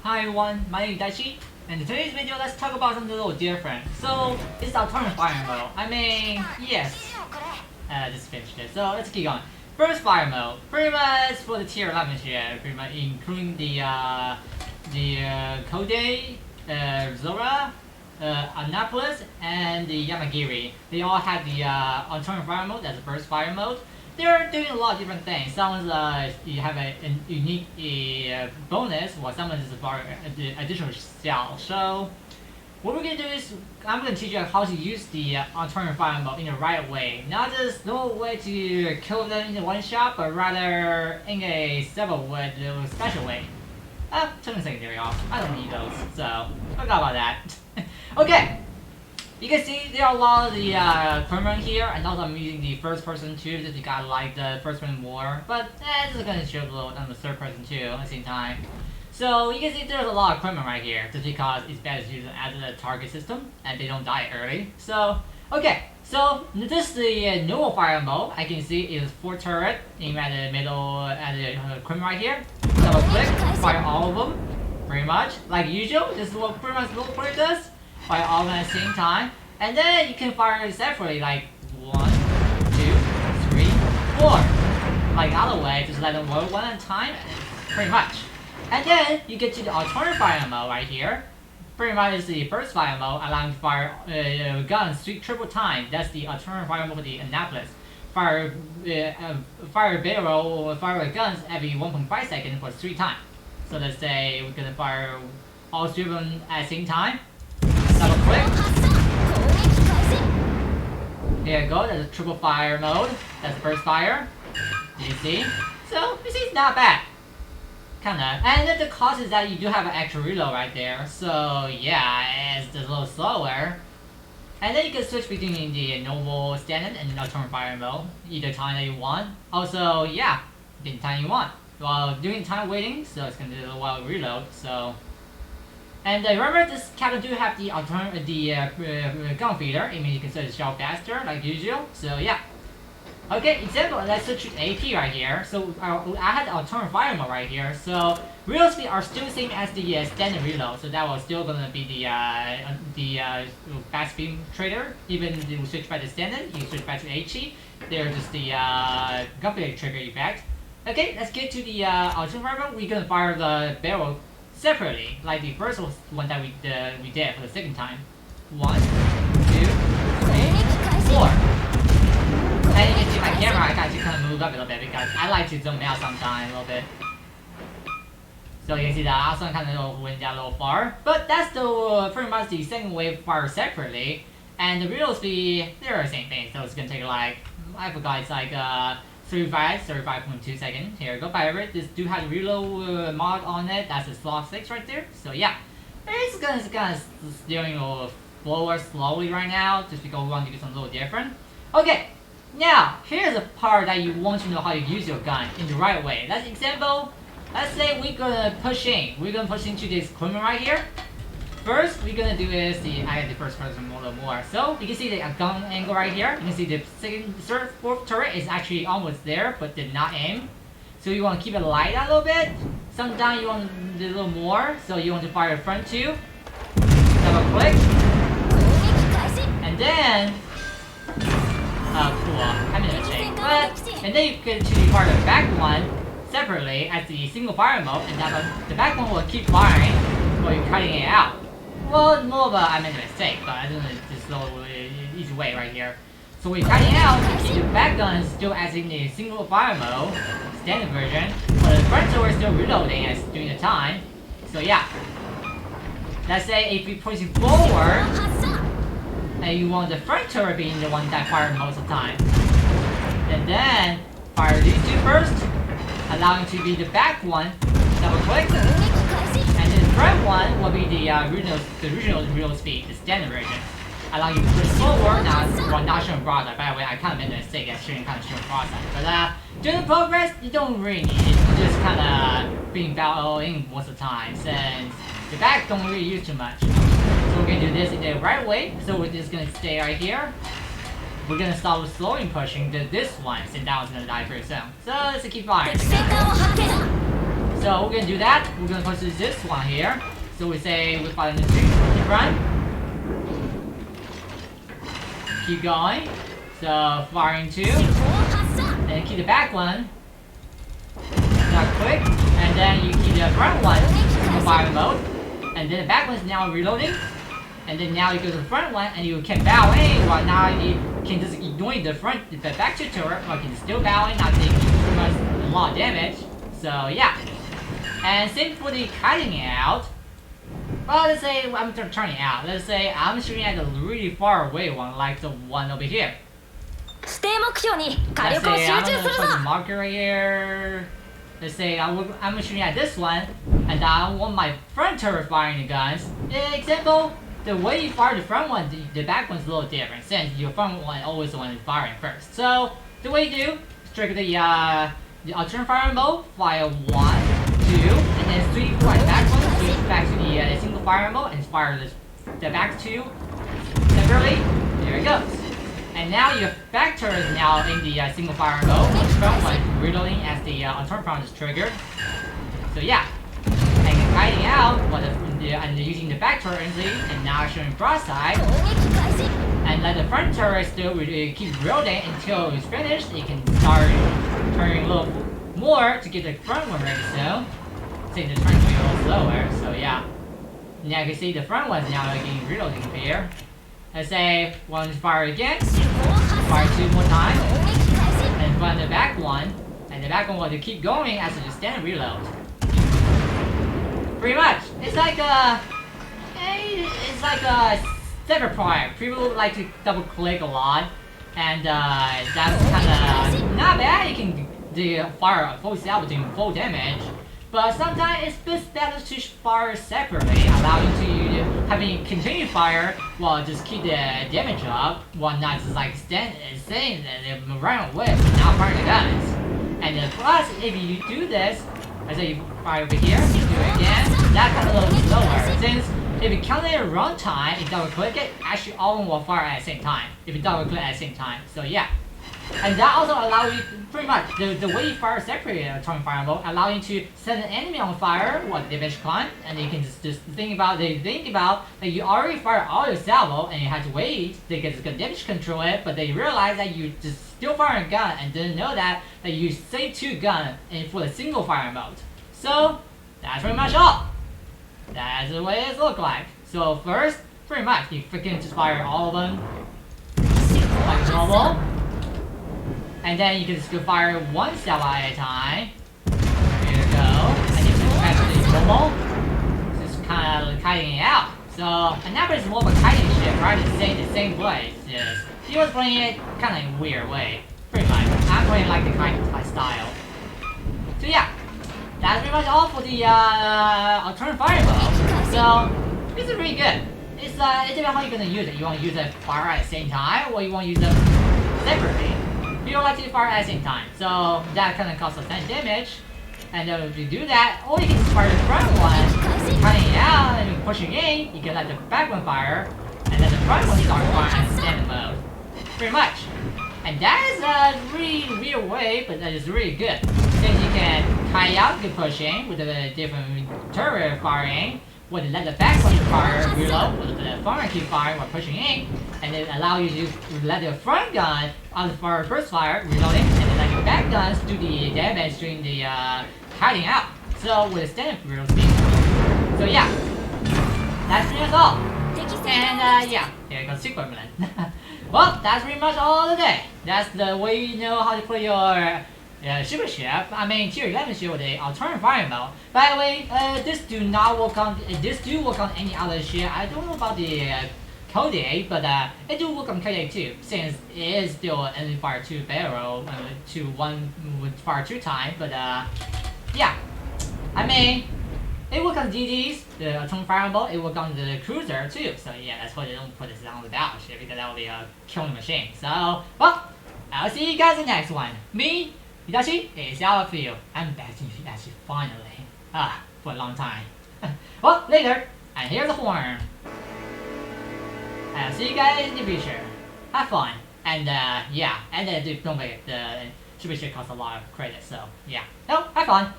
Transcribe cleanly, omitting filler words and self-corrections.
Hi everyone, my name is Daichi, and in today's video let's talk about something a little different. So, it's alternate fire mode. I mean, yes. Just finished it, so let's keep going. First fire mode, pretty much for the tier 11 ship, pretty much including the Kode, Zora, Annapolis, and the Yamagiri. They all have the alternate fire mode as the first fire mode. They're doing a lot of different things. Some you have a unique bonus, while some is for additional style. So what we're gonna do is I'm gonna teach you how to use the alternate fire mode in the right way, not just no way to kill them in one shot, but rather in a several way, special way. Turn the secondary off. I don't need those, so forgot about that. Okay. You can see there are a lot of the equipment here, and also I'm using the first person too, just because I like the first person more. But this is gonna show a little on the third person too at the same time. So you can see there's a lot of equipment right here, just because it's better to use it as a target system, and they don't die early. So okay, so this is the normal fire mode. I can see is 4 turret aim at the middle at the equipment right here. Double click, fire all of them, pretty much like usual. This is what pretty much little player does. Fire all at the same time, and then you can fire it separately, like 1, 2, 3, 4. Like the other way, just let them roll one at a time, pretty much. And then you get to the alternate fire mode right here. Pretty much is the first fire mode, allowing to fire guns triple time. That's the alternate fire mode for the Annapolis. Fire barrel or fire guns every 1.5 seconds for 3 times. So let's say we're gonna fire all 3 of them at the same time. Double click. Here you go, that's a triple fire mode. That's the first fire. You see? So, you see it's not bad. Kinda. And then the cost is that you do have an extra reload right there. So, yeah, it's just a little slower. And then you can switch between the normal, standard, and alternate fire mode. Either time that you want. Also, yeah, the time you want. While doing time waiting, so it's gonna do a little while reload, so. And remember, this captain do have the gun feeder. It means you can set the shell faster, like usual. So yeah. Okay, example. Let's switch to AP right here. So I had the alternate fire mode right here. So reload speed are still same as the standard reload. So that was still gonna be the fast speed trader. Even if you switch back to standard, you switch back to HE. They're just the gun feeder trigger effect. Okay, let's get to the alternate fire mode. We're gonna fire the barrel separately, like the first one that we did for the second time. 1, 2, 3, 4. And you can see my camera, I got to kind of move up a little bit because I like to zoom out sometimes a little bit. So you can see that also kind of went down a little far. But that's the pretty much the second wave fire separately. And the reload speed, they're the same thing. So it's gonna take like, I forgot, it's like 35.2 seconds. Here we go. However, this do have a reload mod on it. That's a slot 6 right there. So yeah, it's gonna steering a little forward slowly right now, just because we want to do something a little different. Okay, now here's the part that you want to know how to use your gun in the right way. That's example. Let's say we're gonna push in. We're gonna push into this equipment right here. First, we're gonna do is I got the first person a little more. So you can see the gun angle right here. You can see the second, third, fourth turret is actually almost there, but did not aim. So you want to keep it light a little bit. Sometimes you want to do a little more, so you want to fire front 2. Double click, and then cool. I made a mistake, but and then you can choose fire the back one separately as the single fire mode, and that the back one will keep firing while you're cutting it out. Well, more of a, I made a mistake, but I didn't just go easy way right here. So we're cutting out, you keep the back gun still as in the single fire mode, standard version, but the front turret is still reloading as during the time. So yeah. Let's say if you're pushing forward, and you want the front turret being the one that fires most of the time. And then, fire these 2 first, allowing to be the back one, double click. The front one will be the original reload speed, the standard version. Allow you to push forward. Now we're not showing broadside. By the way, I kind of made a mistake at showing broadside. But during the progress, you don't really need it. You just kind of being battle in most of the time, since the back don't really use too much. So we're gonna do this in the right way. So we're just gonna stay right here. We're gonna start slowly pushing this one, since that one's gonna die pretty soon. So let's keep firing. So we're gonna do that. We're gonna push this one here. So we say we fire in the 2, keep run. Keep going. So firing 2. Then keep the back one. Not quick. And then you keep the front one in fire mode. And then the back one is now reloading. And then now you go to the front one and you can bow in. Well, now you can just ignore the back two turret, or you can still bow in, not taking too much a lot of damage. So yeah. And same for the kiting out. Well, let's say I'm turning out. Let's say I'm shooting at the really far away one, like the one over here. Let's say I'm gonna put the marker right here. Let's say I'm shooting at this one, and I want my front turret firing the guns. Example, the way you fire the front one, the back one's a little different, since your front one always the one firing first. So the way you do is trigger the alternate fire mode, fire 1, 2, and then 3, 4 at the back one, switch back to the single fire mode and fire the back 2 separately. There it goes. And now your back turret is now in the single fire mode, the front one reloading as the alternate fire is triggered. So yeah. And kiting out and using the back turret and now showing broadside. And let the front turret still keep reloading until it's finished. You can start turning a little more to get the front one ready. So say the front one a little slower. So yeah. Now you can see the front one's now getting reloading here. Let's say one fire again, fire 2 more times, and run the back one, and the back one will keep going as you stand reload. Pretty much, it's like a separate product. People like to double click a lot, and that's kind of not bad. You can fire a full salvo doing full damage. But sometimes it's better to fire separately, allowing you to having continue fire while just keep the damage up, while not just like staying and run away, not firing the guns. And plus, if you do this, let's say you fire over here, you do it again, that's kind of a little slower. Since if you count it run time, you double click it, actually all of them will fire at the same time. If you double click at the same time, so yeah. And that also allows you, pretty much, the way you fire separately turn fire mode, allow you to set an enemy on fire while the damage climb, and you can just think about that you already fired all your salvo and you had to wait to get the damage control it, but then you realize that you just still firing a gun and didn't know that you saved 2 guns for the single fire mode. So that's pretty much all. That's the way it looks like. So first, pretty much, you freaking just fire all of them like normal. And then you can just go fire 1 salvo at a time. There you go. And you can actually normal. Just kind of kiting it out. So Annapolis is more of a kiting ship, right? The same place. Yes. He was playing it kind of in a weird way. Pretty much. I'm playing like the kiting style. So yeah. That's pretty much all for the alternate fire mode. So this is really good. It's depends how you're gonna use it. You want to use it fire at the same time, or you want to use it separately. People like to fire at the same time, so that kind of causes 10 damage. And then if you do that, or you can just fire the front one, cutting it out and pushing in, you can let the back one fire, and then the front one starts firing in standard mode. Pretty much. And that is a really weird way, but that is really good. Since you can kite out the pushing with the different turret firing, or let the back one fire reload, or the front one keep firing while pushing in, and then allow you to let the front gun on the first fire reloading, and then let your back guns do the damage during the kiting out. So with a standard reload speed. So yeah, that's pretty much all. And yeah, here goes equipment. Well, that's pretty much all of the day. That's the way you know how to play your super ship. I mean tier 11 ship with the alternate fire mode. By the way, this do work on any other ship. I don't know about the Code, but it do work on Code too, since it is still only fire 2 barrel to 1 with fire 2 time. But yeah, I mean it works on DDs, the alternate fire mode. It works on the cruiser too. So yeah, that's why they don't put this on the battleship, because that would be a killing machine. So well, I'll see you guys in the next one. Me, Hitachi, is out for you. I'm back to Hitachi finally. For a long time. Well, later. And here's the horn. I'll see you guys in the future. Have fun. And yeah, and don't forget the super ship costs a lot of credit. So yeah, no, have fun.